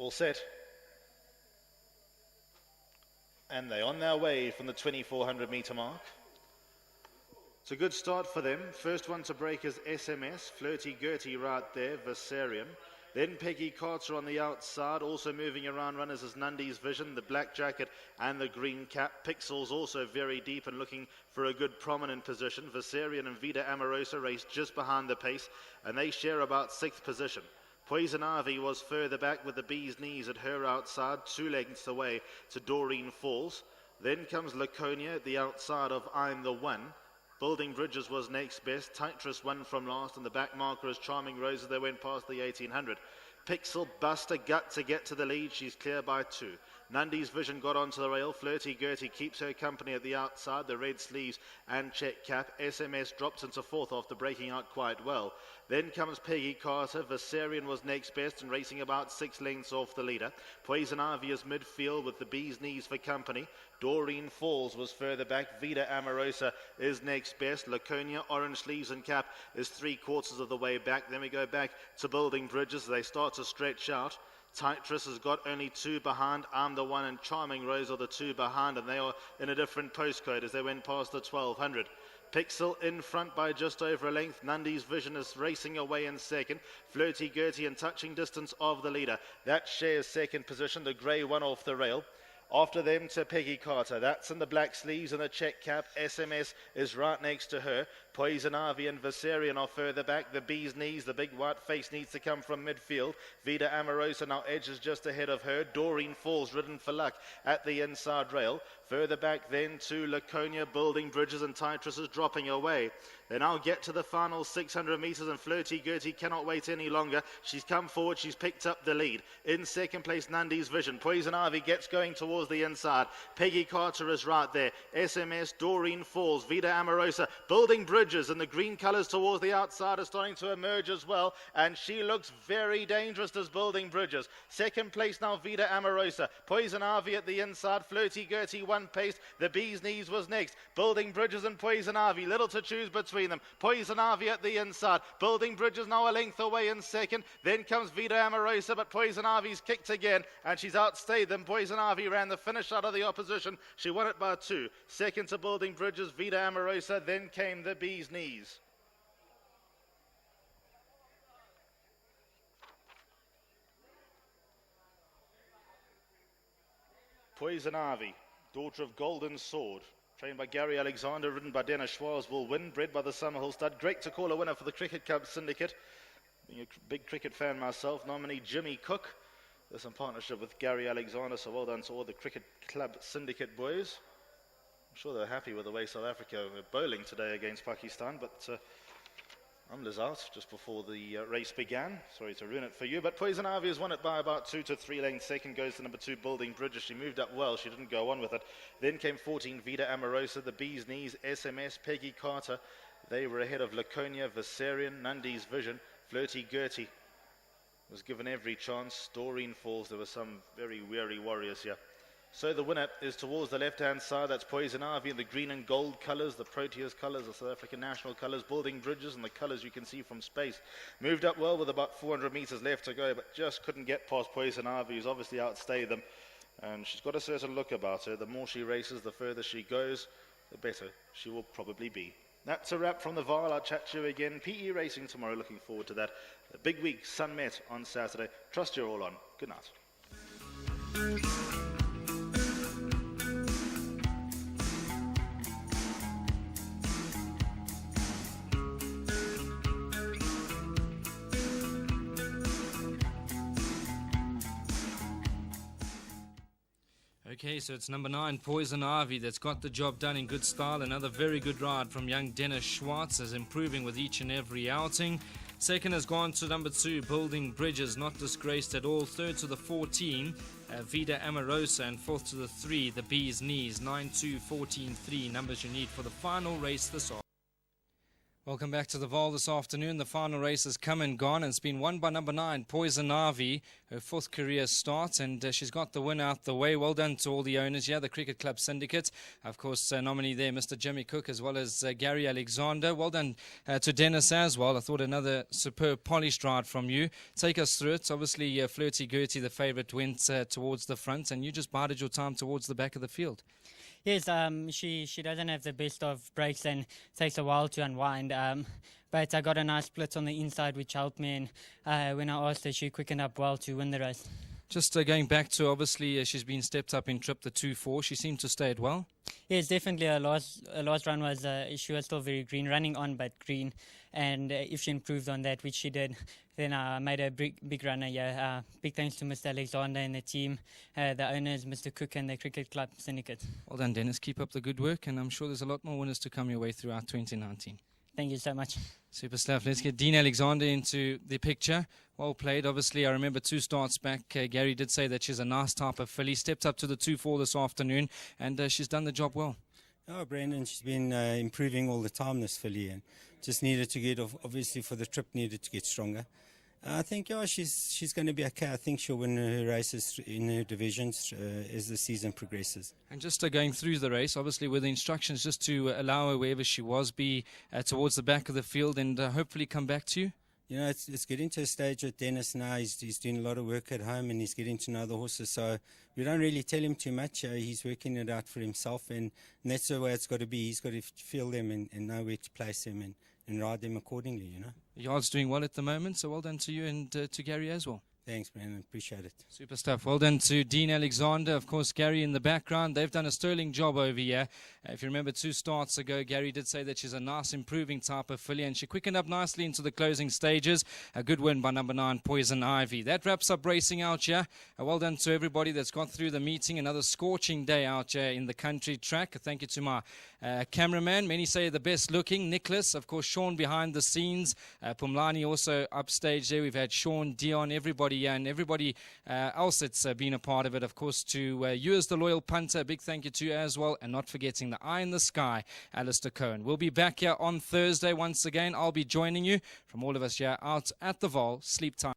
All set. And they're on their way from the 2400 meter mark. It's a good start for them. First one to break is SMS, Flirty Gertie right there, Viserion. Then Peggy Carter on the outside, also moving around runners is Nundy's Vision, the black jacket and the green cap. Pixels also very deep and looking for a good prominent position. Viserion and Vida Amorosa race just behind the pace, and they share about 6th position. Poison Ivy was further back with the bee's knees at her outside, 2 lengths away to Doreen Falls. Then comes Laconia at the outside of I'm the One. Building Bridges was next best. Titrus won from last, and the back marker is Charming Rose as they went past the 1800. Pixel Buster gut to get to the lead. She's clear by 2. Nundy's Vision got onto the rail. Flirty Gertie keeps her company at the outside. The red sleeves and check cap. SMS drops into 4th after breaking out quite well. Then comes Peggy Carter. Viserion was next best and racing about 6 lengths off the leader. Poison Ivy is midfield with the bee's knees for company. Doreen Falls was further back. Vida Amorosa is next best. Laconia, orange sleeves and cap is 3/4 of the way back. Then we go back to Building Bridges. They start to stretch out. Titrus has got only 2 behind. I'm the One and Charming Rose are the 2 behind, and they are in a different postcode as they went past the 1200. Pixel in front by just over a length. Nundy's Vision is racing away in second. Flirty Gertie in touching distance of the leader. That shares second position. The grey one off the rail. After them to Peggy Carter. That's in the black sleeves and the check cap. SMS is right next to her. Poison Ivy and Viserion are further back. The bee's knees, the big white face needs to come from midfield. Vida Amorosa now edges just ahead of her. Doreen Falls ridden for luck at the inside rail. Further back then to Laconia, Building Bridges, and Titrus is dropping away. They now get to the final 600 metres, and Flirty Gertie cannot wait any longer. She's come forward, she's picked up the lead. In second place, Nundy's Vision. Poison Ivy gets going towards the inside. Peggy Carter is right there. SMS, Doreen Falls, Vida Amorosa, Building Bridges, and the green colours towards the outside are starting to emerge as well, and she looks very dangerous as Building Bridges. Second place now, Vida Amorosa. Poison Ivy at the inside. Flirty Gertie one pace. The bee's knees was next. Building Bridges and Poison Ivy, little to choose between them. Poison Ivy at the inside. Building Bridges now a length away in second. Then comes Vida Amorosa, but Poison Ivy's kicked again, and she's outstayed them. Poison Ivy ran the finish out of the opposition. She won it by 2. Second to Building Bridges, Vida Amorosa. Then came the bee's knees. Poison Ivy, daughter of Golden Sword, trained by Gary Alexander, ridden by Dennis Schwarz, will win, bred by the Summerhill stud. Great to call a winner for the Cricket Club Syndicate. Being a big cricket fan myself, nominee Jimmy Cook. There's some partnership with Gary Alexander, so well done to all the Cricket Club Syndicate boys. I'm sure they're happy with the way South Africa were bowling today against Pakistan, but I'm Liz out just before the race began. Sorry to ruin it for you, but Poison Ivy has won it by about 2 to 3 lengths. Second goes to number 2, Building Bridges. She moved up well. She didn't go on with it. Then came 14, Vida Amorosa, the bee's knees, SMS, Peggy Carter. They were ahead of Laconia, Viserion, Nundy's Vision. Flirty Gertie was given every chance. Doreen Falls. There were some very weary warriors here. So the winner is towards the left-hand side. That's Poison Ivy in the green and gold colours, the Proteas colours, the South African national colours, Building Bridges, and the colours you can see from space. Moved up well with about 400 metres left to go, but just couldn't get past Poison Ivy, who's obviously outstayed them. And she's got a certain look about her. The more she races, the further she goes, the better she will probably be. That's a wrap from the Vaal. I'll chat to you again. PE racing tomorrow. Looking forward to that. A big week, Sun Met on Saturday. Trust you're all on. Good night. Okay, so it's number 9, Poison Ivy, that's got the job done in good style. Another very good ride from young Dennis Schwarz, as improving with each and every outing. Second has gone to number 2, Building Bridges, not disgraced at all. Third to the 14, Vida Amorosa, and fourth to the 3, the Bee's Knees. 9-2, 14-3, numbers you need for the final race this afternoon. Welcome back to the Vaal this afternoon. The final race has come and gone, and it's been won by number 9, Poison Ivy, her 4th career start, and she's got the win out the way. Well done to all the owners here, the Cricket Club Syndicate. Of course, nominee there, Mr. Jimmy Cook, as well as Gary Alexander. Well done to Dennis as well. I thought another superb polished ride from you. Take us through it. Obviously, Flirty Gertie, the favourite, went towards the front, and you just bided your time towards the back of the field. Yes, she doesn't have the best of breaks and takes a while to unwind. But I got a nice split on the inside, which helped me. And when I asked her, she quickened up well to win the race. Just going back to, obviously, she's been stepped up in trip, the 2-4. She seemed to stay it well. Yes, definitely. Her last run was, she was still very green, running on but green. And if she improved on that, which she did, then I made a big runner. Yeah, big thanks to Mr. Alexander and the team, the owners, Mr. Cook and the Cricket Club Syndicate. Well done, Dennis. Keep up the good work, and I'm sure there's a lot more winners to come your way throughout 2019. Thank you so much. Super stuff. Let's get Dean Alexander into the picture. Well played. Obviously, I remember 2 starts back. Gary did say that she's a nice type of filly. Stepped up to the 2-4 this afternoon, and she's done the job well. Oh, Brandon, she's been improving all the time, this filly, and just needed to get, obviously for the trip, needed to get stronger. I think, yeah, she's going to be okay. I think she'll win her races in her divisions as the season progresses. And just going through the race, obviously with the instructions just to allow her wherever she was, be towards the back of the field and hopefully come back to you. You know, it's getting to a stage with Dennis now. He's doing a lot of work at home and he's getting to know the horses. So we don't really tell him too much. He's working it out for himself, and that's the way it's got to be. He's got to feel them and know where to place them and ride them accordingly, you know. The yard's doing well at the moment, so well done to you and to Gary as well. Thanks, Brandon. Appreciate it. Super stuff. Well done to Dean Alexander. Of course, Gary in the background. They've done a sterling job over here. If you remember 2 starts ago, Gary did say that she's a nice improving type of filly, and she quickened up nicely into the closing stages. A good win by number 9, Poison Ivy. That wraps up racing out here. Well done to everybody that's got through the meeting. Another scorching day out here in the country track. Thank you to my cameraman. Many say the best looking, Nicholas. Of course, Sean behind the scenes. Pumlani also upstage there. We've had Sean, Dion, everybody here, and everybody else that's been a part of it. Of course, to you as the loyal punter, a big thank you to you as well. And not forgetting the eye in the sky, Alistair Cohen. We'll be back here on Thursday once again. I'll be joining you from all of us here out at the Vaal. Sleep time.